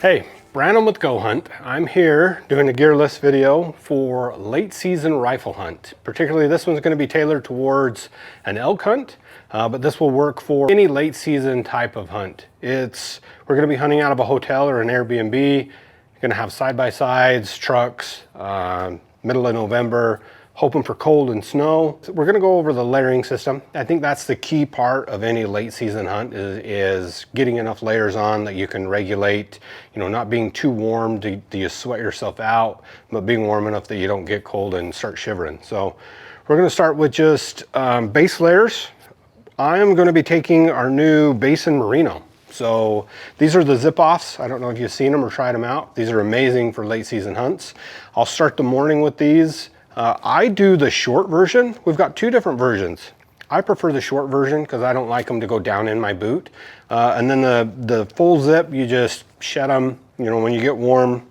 Hey, Brandon with GOHUNT. I'm here doing a gear list video for late season rifle hunt. Particularly this one's going to be tailored towards an elk hunt, but this will work for any late season type of hunt. We're going to be hunting out of a hotel or an Airbnb. You're going to have side-by-sides, trucks, middle of November, hoping for cold and snow. We're going to go over the layering system. I think that's the key part of any late season hunt is getting enough layers on that you can regulate, not being too warm to you sweat yourself out, but being warm enough that you don't get cold and start shivering. So we're going to start with just base layers. I am going to be taking our new Basin Merino. So these are the zip-offs. I don't know if you've seen them or tried them out. These are amazing for late season hunts. I'll start the morning with these. I do the short version. We've got two different versions. I prefer the short version because I don't like them to go down in my boot. And then the full zip, you just shed them. When you get warm,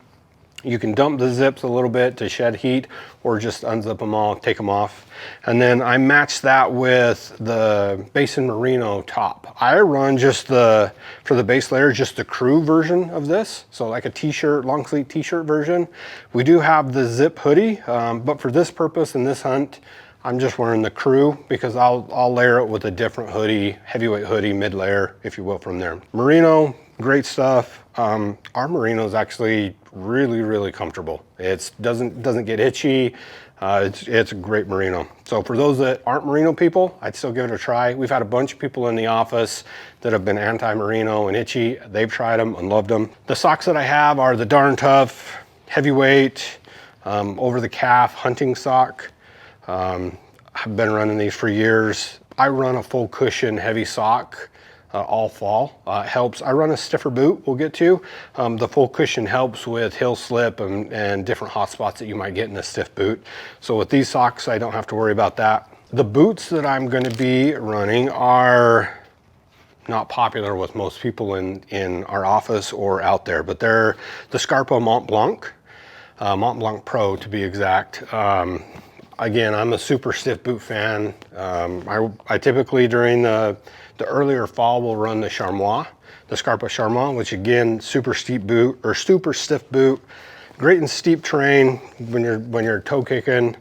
you can dump the zips a little bit to shed heat or just unzip them all, take them off. And then I match that with the Basin Merino top. I run for the base layer, just the crew version of this. So like a t-shirt, long sleeve t-shirt version. We do have the zip hoodie, but for this purpose in this hunt, I'm just wearing the crew because I'll layer it with a different hoodie, heavyweight hoodie, mid layer, if you will, from there. Merino, great stuff. Our Merino is actually really comfortable. It doesn't get itchy. It's a great Merino. So for those that aren't Merino people, I'd still give it a try. We've had a bunch of people in the office that have been anti-Merino and itchy. They've tried them and loved them. The socks that I have are the Darn Tough heavyweight over the calf hunting sock. I've been running these for years. I run a full cushion heavy sock all fall. It helps. I run a stiffer boot we'll get to. The full cushion helps with heel slip and different hot spots that you might get in a stiff boot. So with these socks, I don't have to worry about that. The boots that I'm going to be running are not popular with most people in our office or out there, but they're the Scarpa Mont Blanc Pro to be exact. Again, I'm a super stiff boot fan. I typically during the earlier fall will run the Charmois, the Scarpa Charmois, which again, super steep boot or super stiff boot, great in steep terrain when you're toe kicking.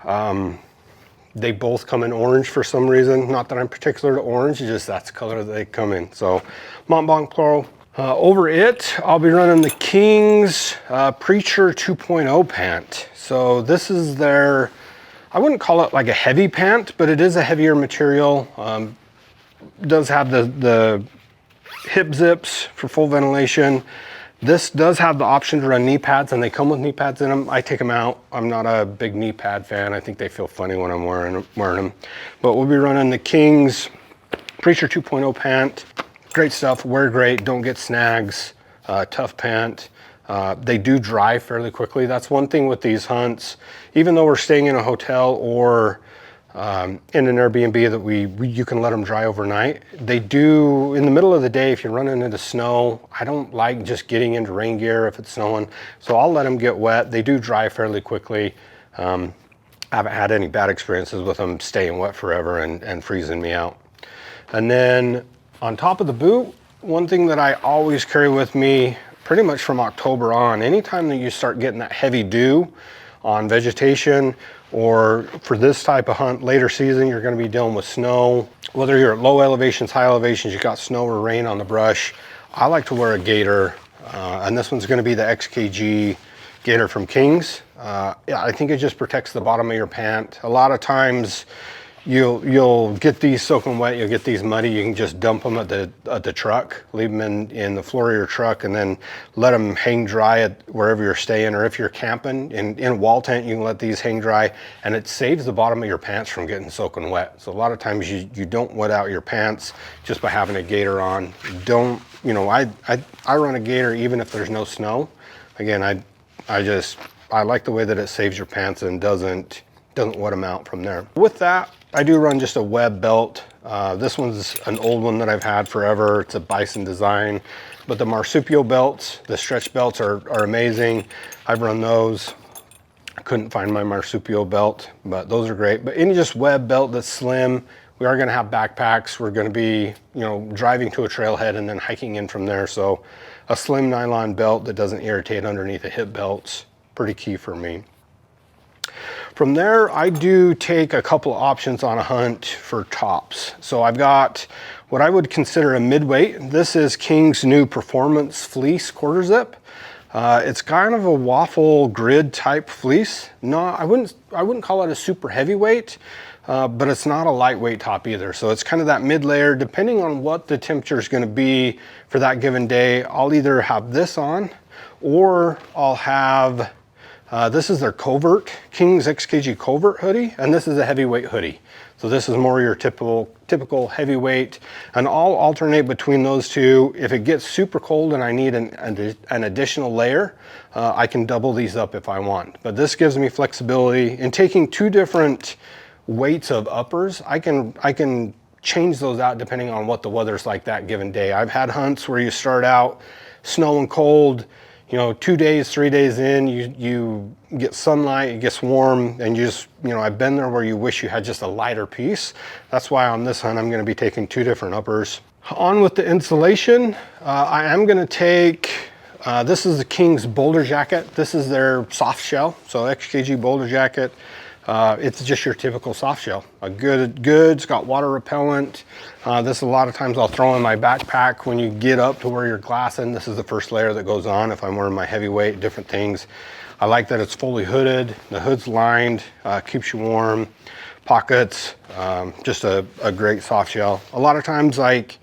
They both come in orange for some reason. Not that I'm particular to orange, just that's the color that they come in. So Mont Blanc Pro. Over it, I'll be running the King's Preacher 2.0 pant. So this is I wouldn't call it like a heavy pant, but it is a heavier material. Does have the hip zips for full ventilation. This does have the option to run knee pads, and they come with knee pads in them. I take them out. I'm not a big knee pad fan. I think they feel funny when I'm wearing them. But we'll be running the King's Preacher 2.0 pant. Great stuff, wear great, don't get snags, tough pant. They do dry fairly quickly. That's one thing with these hunts. Even though we're staying in a hotel or in an Airbnb that you can let them dry overnight, they do in the middle of the day. If you're running into snow, I don't like just getting into rain gear if it's snowing, so I'll let them get wet. They do dry fairly quickly. I haven't had any bad experiences with them staying wet forever and freezing me out. And then on top of the boot, one thing that I always carry with me pretty much from October on, anytime that you start getting that heavy dew on vegetation, or for this type of hunt, later season, you're going to be dealing with snow. Whether you're at low elevations, high elevations, you got snow or rain on the brush. I like to wear a gaiter, and this one's going to be the XKG gaiter from King's. Yeah, I think it just protects the bottom of your pant. A lot of times you'll get these soaking wet, you'll get these muddy, you can just dump them at the truck, leave them in the floor of your truck, and then let them hang dry at wherever you're staying. Or if you're camping in a wall tent, you can let these hang dry, and it saves the bottom of your pants from getting soaking wet. So a lot of times you don't wet out your pants just by having a gaiter on. I run a gaiter even if there's no snow. Again, I like the way that it saves your pants and doesn't wet them out from there. With that, I do run just a web belt. This one's an old one that I've had forever. It's a Bison design, but the marsupial belts, the stretch belts are amazing. I've run those. I couldn't find my marsupial belt, but those are great. But any just web belt that's slim, we are going to have backpacks. We're going to be, you know, driving to a trailhead and then hiking in from there. So a slim nylon belt that doesn't irritate underneath the hip belt's pretty key for me. From there, I do take a couple options on a hunt for tops. So I've got what I would consider a midweight. This is King's new Performance Fleece quarter zip. It's kind of a waffle grid type fleece. No, I wouldn't call it a super heavyweight, but it's not a lightweight top either. So it's kind of that mid layer. Depending on what the temperature is going to be for that given day, I'll either have this on, or I'll have this is their Covert, King's XKG Covert hoodie, and this is a heavyweight hoodie. So this is more your typical heavyweight, and I'll alternate between those two. If it gets super cold and I need an additional layer, I can double these up if I want. But this gives me flexibility in taking two different weights of uppers. I can change those out depending on what the weather's like that given day. I've had hunts where you start out snow and cold, you know, 2 days, 3 days in, you get sunlight, it gets warm, and you just, you know, I've been there where you wish you had just a lighter piece. That's why on this hunt, I'm gonna be taking two different uppers. On with the insulation, I am gonna take, this is the King's Boulder Jacket. This is their soft shell, so XKG Boulder Jacket. It's just your typical soft shell. It's got water repellent. This a lot of times I'll throw in my backpack when you get up to where you're glassing. This is the first layer that goes on if I'm wearing my heavyweight, different things. I like that it's fully hooded. The hood's lined, keeps you warm. Pockets, just a great soft shell. A lot of times, like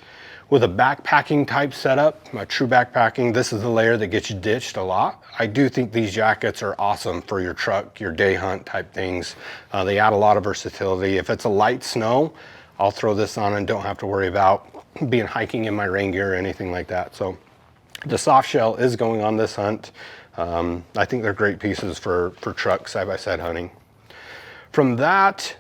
with a backpacking type setup, my true backpacking, this is the layer that gets you ditched a lot. I do think these jackets are awesome for your truck, your day hunt type things. They add a lot of versatility. If it's a light snow, I'll throw this on and don't have to worry about being hiking in my rain gear or anything like that. So the soft shell is going on this hunt. I think they're great pieces for truck side-by-side hunting. From that,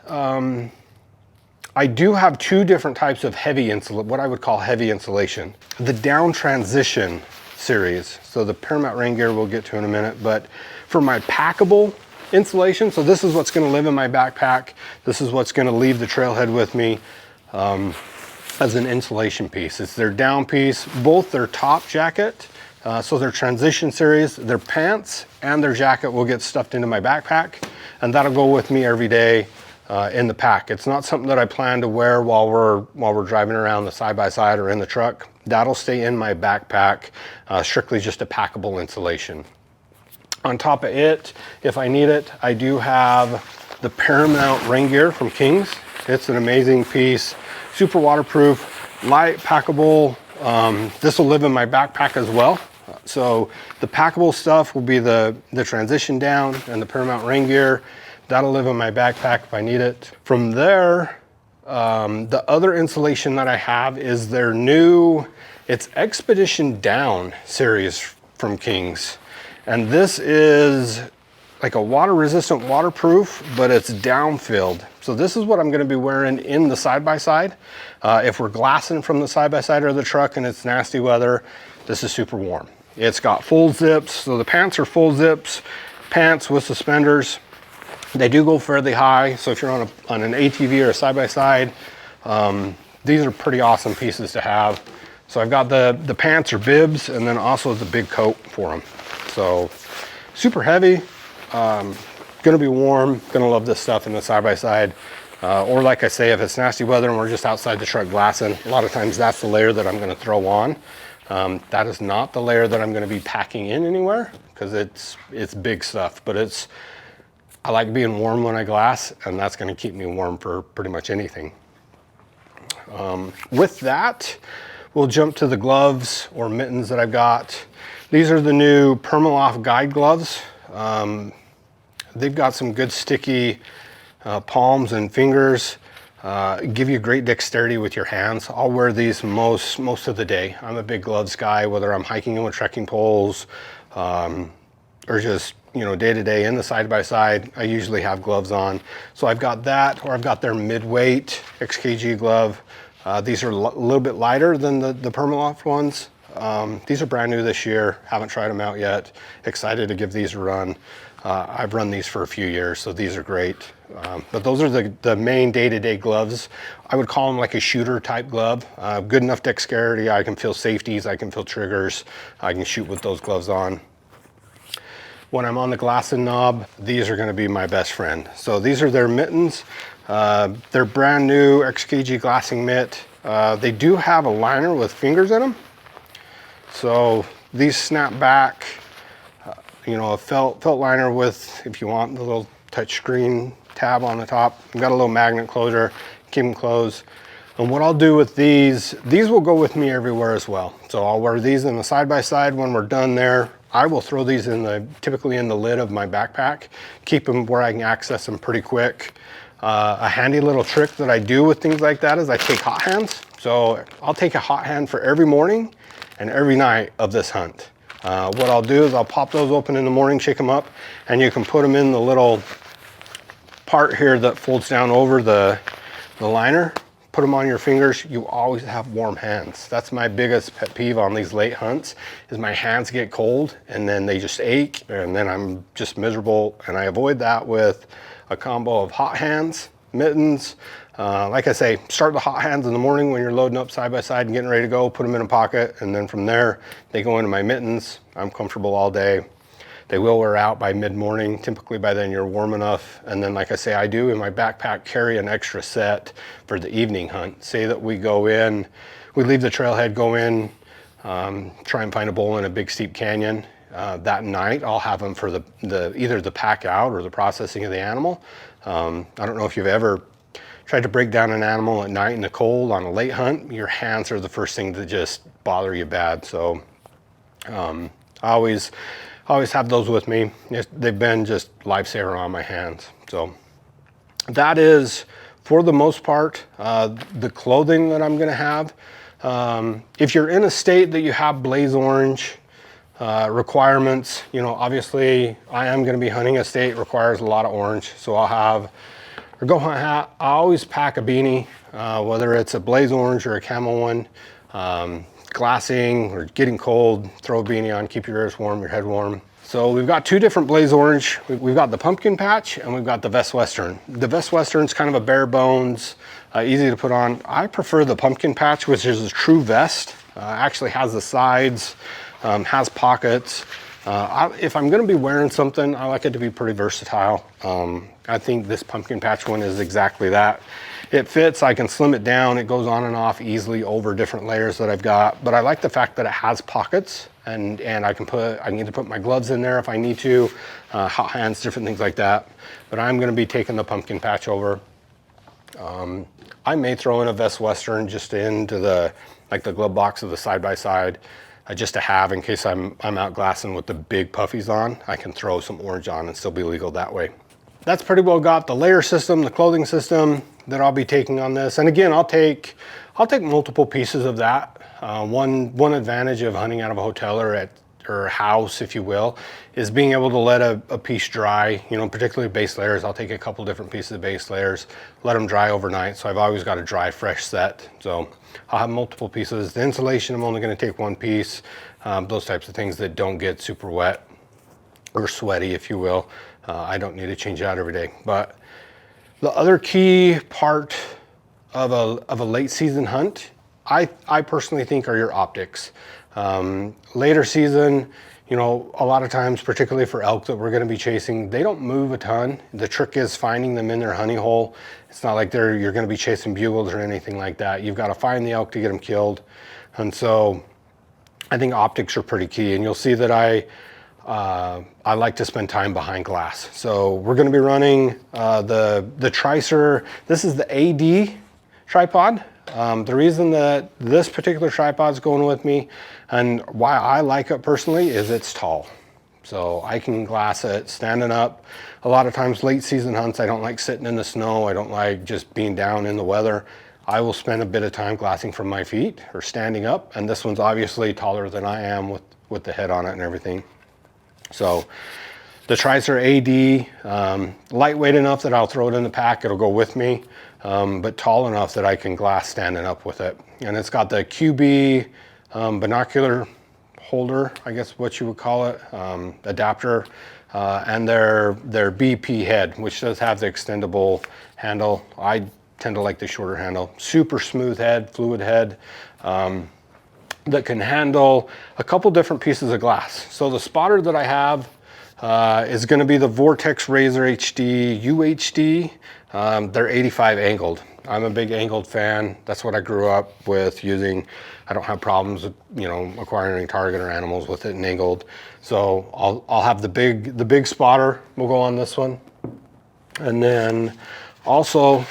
I do have two different types of what I would call heavy insulation. The down transition series. So the Paramount rain gear we'll get to in a minute, but for my packable insulation, so this is what's gonna live in my backpack. This is what's gonna leave the trailhead with me as an insulation piece. It's their down piece, both their top jacket, so their transition series, their pants and their jacket will get stuffed into my backpack, and that'll go with me every day in the pack. It's not something that I plan to wear while we're driving around the side-by-side or in the truck. That'll stay in my backpack, strictly just a packable insulation. On top of it, if I need it, I do have the Paramount rain gear from King's. It's an amazing piece, super waterproof, light, packable. This will live in my backpack as well. So the packable stuff will be the transition down and the Paramount rain gear. That'll live in my backpack if I need it. From there, the other insulation that I have is their new, it's Expedition Down series from King's. And this is like a water resistant waterproof, but it's down filled. So this is what I'm gonna be wearing in the side-by-side. If we're glassing from the side-by-side or the truck and it's nasty weather, this is super warm. It's got full zips. So the pants are full zips, pants with suspenders. They do go fairly high, so if you're on an ATV or a side-by-side, these are pretty awesome pieces to have. So I've got the pants or bibs, and then also the big coat for them. So super heavy, gonna be warm, gonna love this stuff in the side-by-side. Or like I say, if it's nasty weather and we're just outside the truck glassing, a lot of times that's the layer that I'm gonna throw on. That is not the layer that I'm gonna be packing in anywhere, because it's big stuff, but I like being warm when I glass, and that's gonna keep me warm for pretty much anything. With that, we'll jump to the gloves or mittens that I've got. These are the new Permaloft guide gloves. They've got some good sticky palms and fingers, give you great dexterity with your hands. I'll wear these most of the day. I'm a big gloves guy, whether I'm hiking in with trekking poles, or just, you know, day to day in the side-by-side, I usually have gloves on. So I've got that, or I've got their mid-weight XKG glove. These are a little bit lighter than the Permaloft ones. These are brand new this year. Haven't tried them out yet. Excited to give these a run. I've run these for a few years, so these are great. But those are the main day-to-day gloves. I would call them like a shooter type glove. Good enough dexterity. I can feel safeties. I can feel triggers. I can shoot with those gloves on. When I'm on the glassing knob, these are going to be my best friend. So these are their mittens. They're brand new XKG glassing mitt. They do have a liner with fingers in them. So these snap back, you know, a felt liner with, if you want, the little touch screen tab on the top. I've got a little magnet closure, keep them closed. And what I'll do with these will go with me everywhere as well. So I'll wear these in the side-by-side when we're done there. I will throw these typically in the lid of my backpack, keep them where I can access them pretty quick. A handy little trick that I do with things like that is I take hot hands. So I'll take a hot hand for every morning and every night of this hunt. What I'll do is I'll pop those open in the morning, shake them up, and you can put them in the little part here that folds down over the liner. Put them on your fingers. You always have warm hands. That's my biggest pet peeve on these late hunts, is my hands get cold and then they just ache and then I'm just miserable. And I avoid that with a combo of hot hands, mittens. Like I say, start the hot hands in the morning when you're loading up side by side and getting ready to go, put them in a pocket. And then from there, they go into my mittens. I'm comfortable all day. They will wear out by mid-morning. Typically by then you're warm enough. And then like I say, I do in my backpack carry an extra set for the evening hunt. Say that we go in, we leave the trailhead, go in, try and find a bowl in a big steep canyon. That night I'll have them for either the pack out or the processing of the animal. I don't know if you've ever tried to break down an animal at night in the cold on a late hunt. Your hands are the first thing that just bother you bad. So I always have those with me. They've been just lifesaver on my hands. So that is, for the most part, the clothing that I'm gonna have. If you're in a state that you have blaze orange requirements, you know, obviously I am gonna be hunting a state requires a lot of orange. So I'll have a GOHUNT hat. I always pack a beanie, whether it's a blaze orange or a camo one. Glassing or getting cold, throw a beanie on, keep your ears warm, your head warm. So we've got two different blaze orange. We've got the pumpkin patch and we've got the vest western. The vest western's kind of a bare bones, easy to put on. I prefer the pumpkin patch, which is a true vest. Actually has the sides, has pockets. If I'm gonna be wearing something, I like it to be pretty versatile. I think this pumpkin patch one is exactly that. It fits, I can slim it down, it goes on and off easily over different layers that I've got, but I like the fact that it has pockets and I can either put my gloves in there if I need to, hot hands, different things like that. But I'm gonna be taking the pumpkin patch over. I may throw in a vest western just into the glove box of the side-by-side, just to have in case I'm out glassing with the big puffies on. I can throw some orange on and still be legal that way. That's pretty well got the layer system, the clothing system that I'll be taking on this. And again, I'll take multiple pieces of that. One advantage of hunting out of a hotel or house, if you will, is being able to let a piece dry, you know, particularly base layers. I'll take a couple different pieces of base layers, let them dry overnight. So I've always got a dry, fresh set. So I'll have multiple pieces. The insulation, I'm only gonna take one piece. Those types of things that don't get super wet or sweaty, if you will. I don't need to change out every day. But the other key part of a late season hunt, I personally think, are your optics. Later season, you know, a lot of times, particularly for elk that we're gonna be chasing, they don't move a ton. The trick is finding them in their honey hole. It's not like you're gonna be chasing bugles or anything like that. You've gotta find the elk to get them killed. And so I think optics are pretty key. And you'll see that I like to spend time behind glass. So we're gonna be running the Tricer. This is the AD tripod. The reason that this particular tripod is going with me and why I like it personally is it's tall. So I can glass it standing up. A lot of times late season hunts, I don't like sitting in the snow. I don't like just being down in the weather. I will spend a bit of time glassing from my feet or standing up. And this one's obviously taller than I am with the head on it and everything. So the Tricer AD, lightweight enough that I'll throw it in the pack, it'll go with me, but tall enough that I can glass standing up with it. And it's got the QB binocular holder, I guess what you would call it, adapter, and their BP head, which does have the extendable handle. I tend to like the shorter handle. Super smooth head, fluid head, that can handle a couple different pieces of glass. So the spotter that I have is going to be the Vortex Razor HD UHD. They're 85 angled. I'm a big angled fan. That's what I grew up with using. I don't have problems with, you know, acquiring target or animals with it angled. So I'll have the big spotter will go on this one. And then also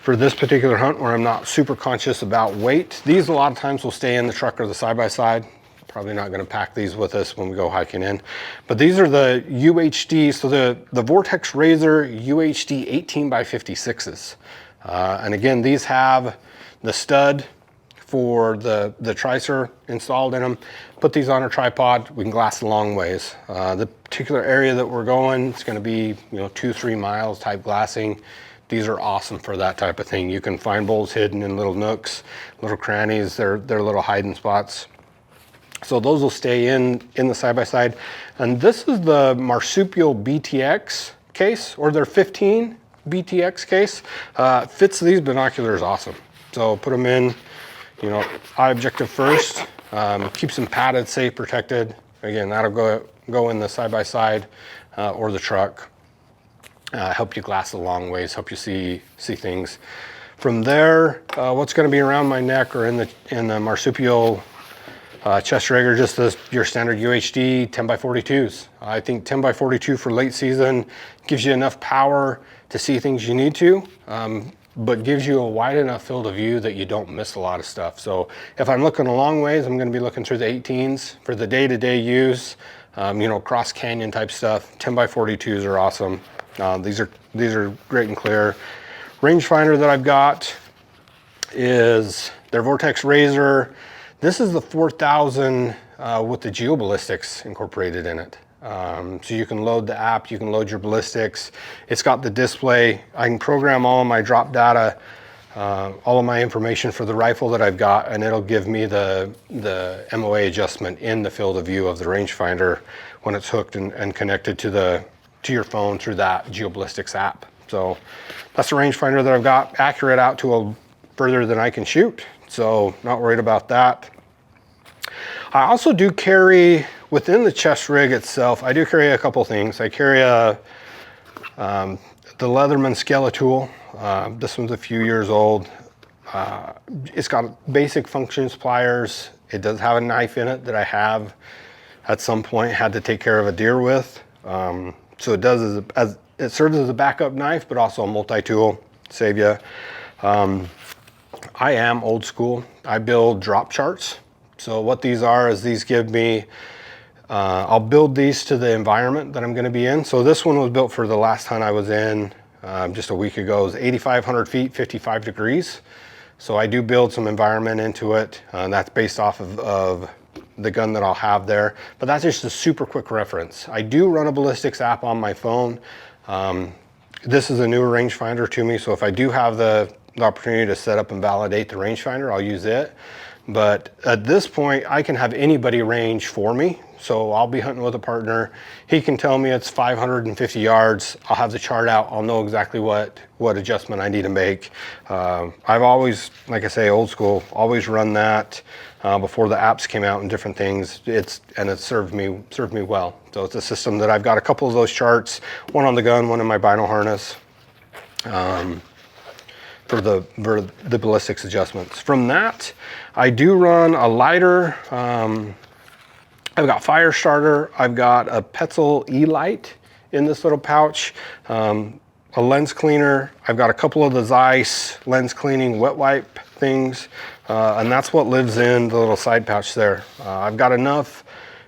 for this particular hunt where I'm not super conscious about weight, these a lot of times will stay in the truck or the side-by-side. Probably not going to pack these with us when we go hiking in, but these are the UHD. So the Vortex Razor UHD 18x56s. And again, these have the stud for the tricer installed in them. Put these on a tripod, we can glass a long ways. The particular area that we're going, it's going to be, you know, 2-3 miles type glassing. These are awesome for that type of thing. You can find bulls hidden in little nooks, little crannies, they're little hiding spots. So those will stay in the side-by-side. And this is the Marsupial BTX case, or their 15 BTX case. Fits these binoculars awesome. So put them in, you know, eye objective first. Keeps them padded, safe, protected. Again, that'll go in the side-by-side or the truck. Help you glass a long ways, help you see things. From there, what's going to be around my neck or in the Marsupial chest rigger, just your standard UHD 10x42s. I think 10x42 for late season gives you enough power to see things you need to, but gives you a wide enough field of view that you don't miss a lot of stuff. So if I'm looking a long ways, I'm going to be looking through the 18s for the day-to-day use. You know, cross canyon type stuff. 10x42s are awesome. These are great and clear. Rangefinder that I've got is their Vortex Razor. This is the 4000 with the geoballistics incorporated in it. So you can load the app, you can load your ballistics. It's got the display. I can program all of my drop data, all of my information for the rifle that I've got, and it'll give me the MOA adjustment in the field of view of the rangefinder when it's hooked and connected to your phone through that geoballistics app. So that's the rangefinder that I've got, accurate out to a further than I can shoot. So not worried about that. I also do carry, within the chest rig itself, I do carry a couple things. I carry the Leatherman Skeletool. This one's a few years old. It's got basic functions, pliers. It does have a knife in it that I have at some point had to take care of a deer with. So it does it serves as a backup knife, but also a multi-tool, save you. I am old school. I build drop charts. So what these are is these give me, I'll build these to the environment that I'm going to be in. So this one was built for the last hunt I was in just a week ago. It was 8,500 feet, 55 degrees. So I do build some environment into it. That's based off of the gun that I'll have there. But that's just a super quick reference. I do run a ballistics app on my phone. This is a newer rangefinder to me. So if I do have the opportunity to set up and validate the rangefinder, I'll use it. But at this point, I can have anybody range for me. So I'll be hunting with a partner. He can tell me it's 550 yards. I'll have the chart out. I'll know exactly what adjustment I need to make. I've always, like I say, old school, always run that before the apps came out and different things. It served me well. So it's a system that I've got a couple of those charts, one on the gun, one in my bino harness. For the ballistics adjustments. From that, I do run a lighter. I've got fire starter. I've got a Petzl E-Light in this little pouch. A lens cleaner. I've got a couple of the Zeiss lens cleaning wet wipe things. And that's what lives in the little side pouch there. I've got enough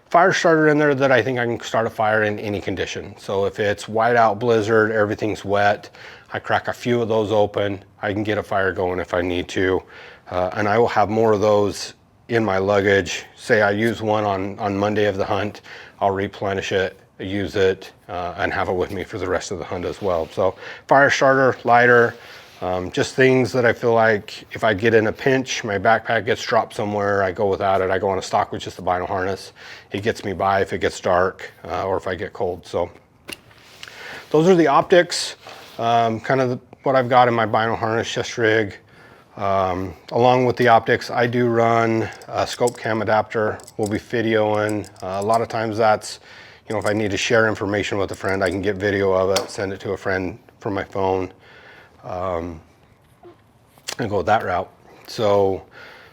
fire starter in there that I think I can start a fire in any condition. So if it's whiteout blizzard, everything's wet, I crack a few of those open, I can get a fire going if I need to. And I will have more of those in my luggage. Say I use one on Monday of the hunt, I'll replenish it, use it, and have it with me for the rest of the hunt as well. So fire starter, lighter, Just things that I feel like if I get in a pinch, my backpack gets dropped somewhere, I go without it. I go on a stock with just a vinyl harness. It gets me by if it gets dark or if I get cold. So those are the optics, kind of what I've got in my vinyl harness chest rig. Along with the optics, I do run a scope cam adapter. We'll be videoing. A lot of times that's, you know, if I need to share information with a friend, I can get video of it, send it to a friend from my phone, and go that route. So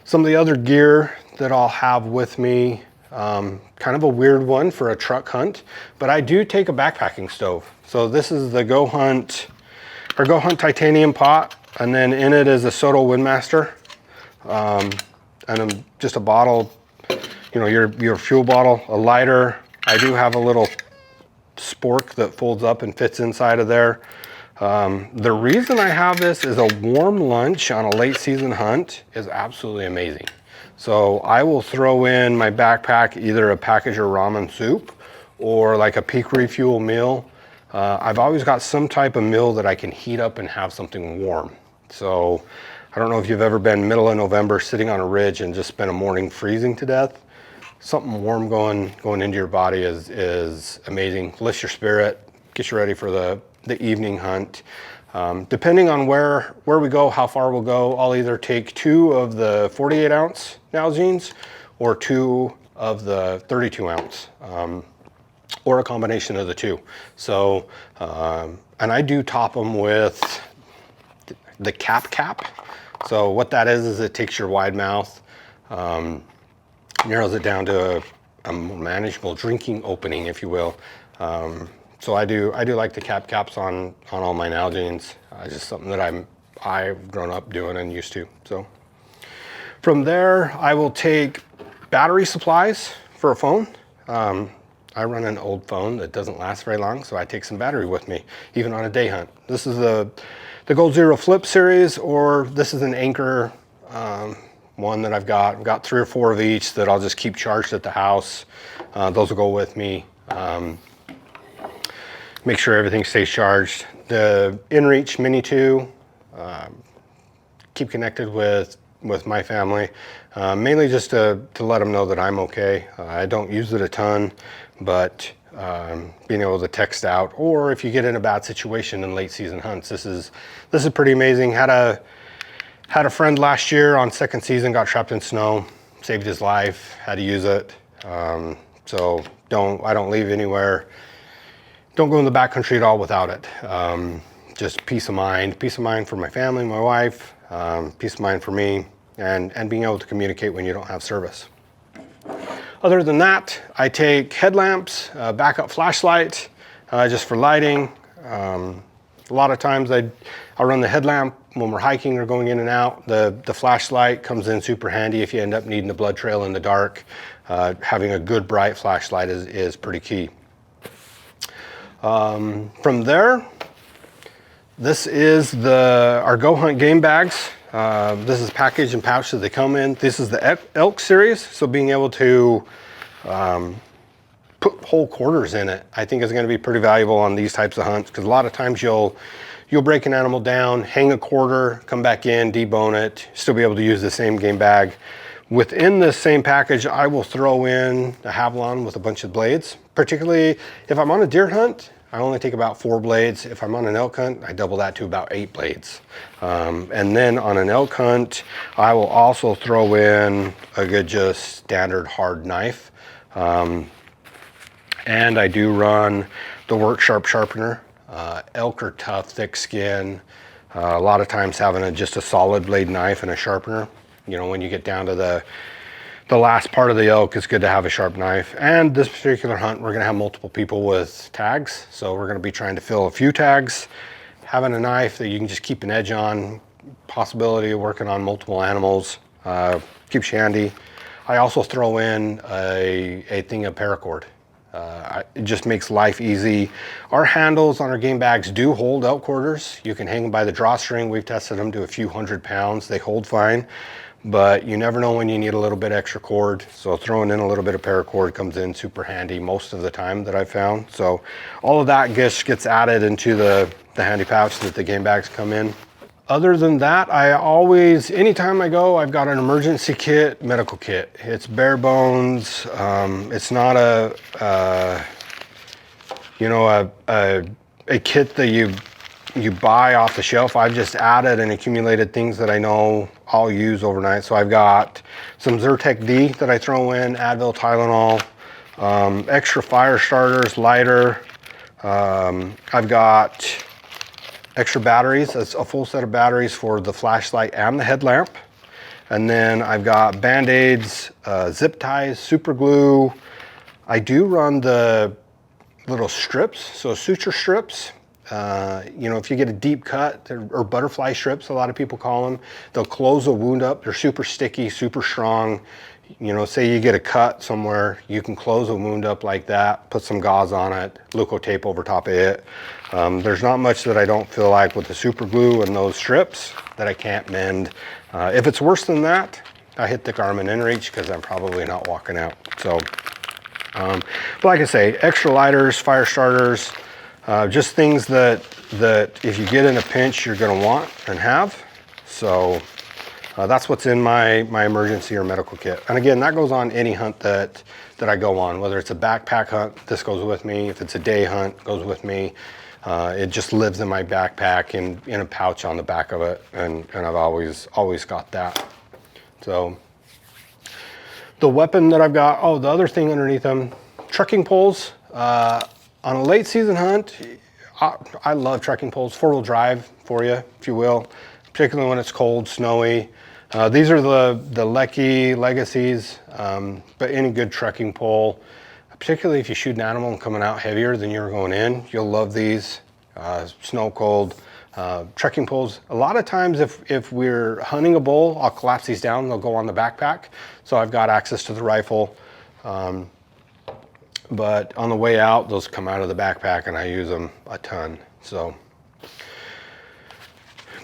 some of the other gear that I'll have with me, kind of a weird one for a truck hunt, but I do take a backpacking stove. So this is the GOHUNT, or GOHUNT titanium pot, and then in it is a Soto Windmaster, and just a bottle, you know, your fuel bottle, a lighter. I do have a little spork that folds up and fits inside of there. The reason I have this is a warm lunch on a late season hunt is absolutely amazing. So I will throw in my backpack either a package of ramen soup or like a peak refuel meal. I've always got some type of meal that I can heat up and have something warm. So I don't know if you've ever been middle of November sitting on a ridge and just spent a morning freezing to death. Something warm going into your body is amazing. Lifts your spirit, gets you ready for the evening hunt. Depending on where we go, how far we'll go, I'll either take 2 of the 48 ounce Nalgene's or 2 of the 32 ounce, or a combination of the 2. So, and I do top them with the cap. So what that is it takes your wide mouth, narrows it down to a more manageable drinking opening, if you will. So I do like the caps on all my Nalgene's. Just something that I've grown up doing and used to. So from there, I will take battery supplies for a phone. I run an old phone that doesn't last very long, so I take some battery with me, even on a day hunt. This is the Gold Zero Flip series, or this is an Anchor one that I've got. I've got 3 or 4 of each that I'll just keep charged at the house. Those will go with me. Make sure everything stays charged. The InReach Mini 2, keep connected with my family, mainly just to let them know that I'm okay. I don't use it a ton, but being able to text out, or if you get in a bad situation in late season hunts, this is pretty amazing. Had a friend last year on second season, got trapped in snow, saved his life, had to use it. So I don't leave anywhere. Don't go in the backcountry at all without it. Just peace of mind for my family, my wife, peace of mind for me, and being able to communicate when you don't have service. Other than that, I take headlamps, backup flashlight, just for lighting. A lot of times I'll run the headlamp when we're hiking or going in and out. The flashlight comes in super handy if you end up needing a blood trail in the dark. Having a good bright flashlight is pretty key. From there, this is our GOHUNT game bags. This is package and pouch that they come in. This is the elk series, so being able to put whole quarters in it, I think is going to be pretty valuable on these types of hunts, because a lot of times you'll break an animal down, hang a quarter, come back in, debone it, still be able to use the same game bag. Within the same package, I will throw in a Havalon with a bunch of blades. Particularly if I'm on a deer hunt, I only take about 4 blades. If I'm on an elk hunt, I double that to about 8 blades. And then on an elk hunt, I will also throw in a good, just standard hard knife. And I do run the Work Sharp sharpener. Elk are tough, thick skin. A lot of times having just a solid blade knife and a sharpener. You know, when you get down to the last part of the elk, it's good to have a sharp knife. And this particular hunt, we're gonna have multiple people with tags. So we're gonna be trying to fill a few tags. Having a knife that you can just keep an edge on, possibility of working on multiple animals, keeps you handy. I also throw in a thing of paracord. It just makes life easy. Our handles on our game bags do hold elk quarters. You can hang them by the drawstring. We've tested them to a few 100 pounds. They hold fine, but you never know when you need a little bit extra cord. So throwing in a little bit of paracord comes in super handy most of the time that I've found. So all of that gets added into the handy pouch that the game bags come in. Other than that, I always, anytime I go, I've got an emergency kit, medical kit. It's bare bones. It's not you know, a kit that you buy off the shelf. I've just added and accumulated things that I know I'll use overnight. So I've got some Zyrtec D that I throw in, Advil, Tylenol, extra fire starters, lighter. I've got extra batteries. That's a full set of batteries for the flashlight and the headlamp. And then I've got Band-Aids, zip ties, super glue. I do run the little strips, so suture strips. You know, if you get a deep cut, or butterfly strips, a lot of people call them, they'll close a wound up. They're super sticky, super strong. You know, say you get a cut somewhere, you can close a wound up like that, put some gauze on it, Leuko tape over top of it. There's not much that I don't feel like with the super glue and those strips that I can't mend. If it's worse than that, I hit the Garmin inReach because I'm probably not walking out. So, but like I say, extra lighters, fire starters, just things that if you get in a pinch, you're gonna want and have. So that's what's in my emergency or medical kit. And again, that goes on any hunt that I go on, whether it's a backpack hunt, this goes with me. If it's a day hunt, it goes with me. It just lives in my backpack in a pouch on the back of it. And I've always got that. So the weapon that I've got, oh, the other thing underneath them, trekking poles. On a late season hunt, I love trekking poles, 4-wheel drive for you, if you will, particularly when it's cold, snowy. These are the Legacies, but any good trekking pole, particularly if you shoot an animal and coming out heavier than you're going in, you'll love these. Snow, cold, trekking poles. A lot of times if we're hunting a bull, I'll collapse these down, they'll go on the backpack. So I've got access to the rifle. But on the way out, those come out of the backpack and I use them a ton. So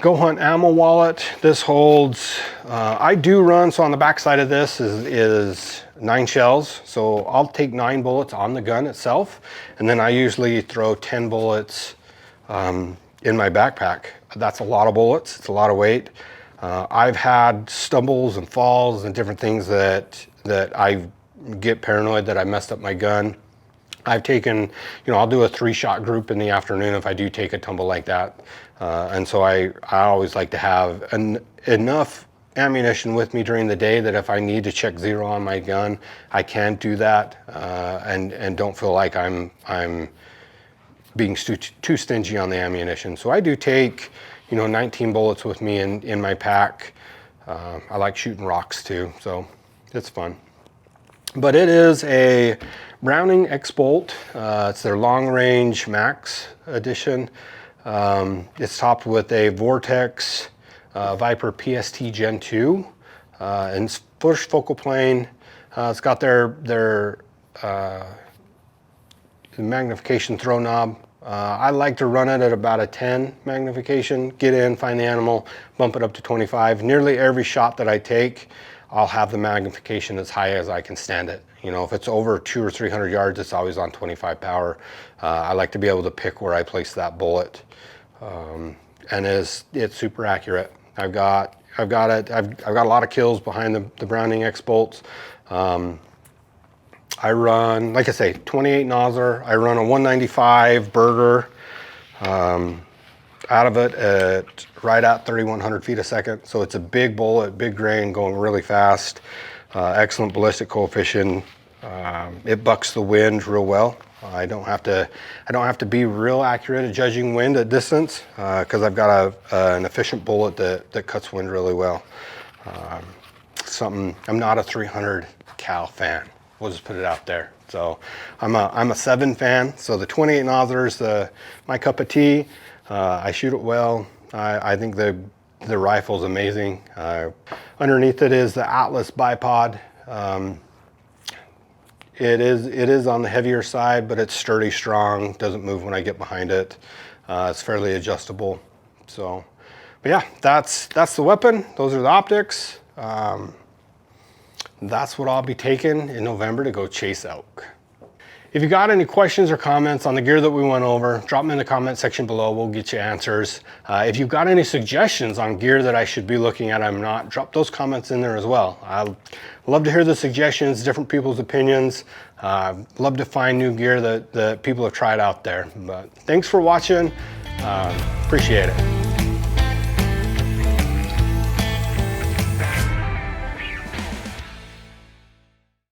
GOHUNT ammo wallet. This holds, I do run, so on the back side of this is 9 shells. So I'll take 9 bullets on the gun itself. And then I usually throw 10 bullets in my backpack. That's a lot of bullets, it's a lot of weight. I've had stumbles and falls and different things that I get paranoid that I messed up my gun. I've taken, you know, I'll do a 3-shot group in the afternoon if I do take a tumble like that. And so I always like to have enough ammunition with me during the day that if I need to check zero on my gun, I can do that and don't feel like I'm being too stingy on the ammunition. So I do take, you know, 19 bullets with me in my pack. I like shooting rocks too, so it's fun. But it is a Browning X-Bolt. It's their long range max edition. It's topped with a Vortex Viper PST Gen 2 and first focal plane. It's got their magnification throw knob. I like to run it at about a 10 magnification, get in, find the animal, bump it up to 25. Nearly every shot that I take, I'll have the magnification as high as I can stand it. You know, if it's over 200 or 300 yards, it's always on 25 power. I like to be able to pick where I place that bullet. And it's super accurate. I've got a lot of kills behind the Browning X-Bolts. I run, like I say, 28 Nosler. I run a 195 Burger out of it right at 3,100 feet a second. So it's a big bullet, big grain, going really fast. Excellent ballistic coefficient. It bucks the wind real well. I don't have to be real accurate at judging wind at distance because I've got an efficient bullet that cuts wind really well. I'm not a 300 cal fan. We'll just put it out there. So I'm a 7 fan. So the 28 Nosler's my cup of tea. I shoot it well. I think the rifle's amazing. Underneath it is the Atlas bipod. It is on the heavier side, but it's sturdy, strong, doesn't move when I get behind it. It's fairly adjustable. So, but yeah, that's the weapon. Those are the optics. That's what I'll be taking in November to go chase elk. If you got any questions or comments on the gear that we went over, drop them in the comment section below. We'll get you answers. If you've got any suggestions on gear that I should be looking at, I'm not, drop those comments in there as well. I love to hear the suggestions, different people's opinions. Love to find new gear that people have tried out there. But thanks for watching. Appreciate it.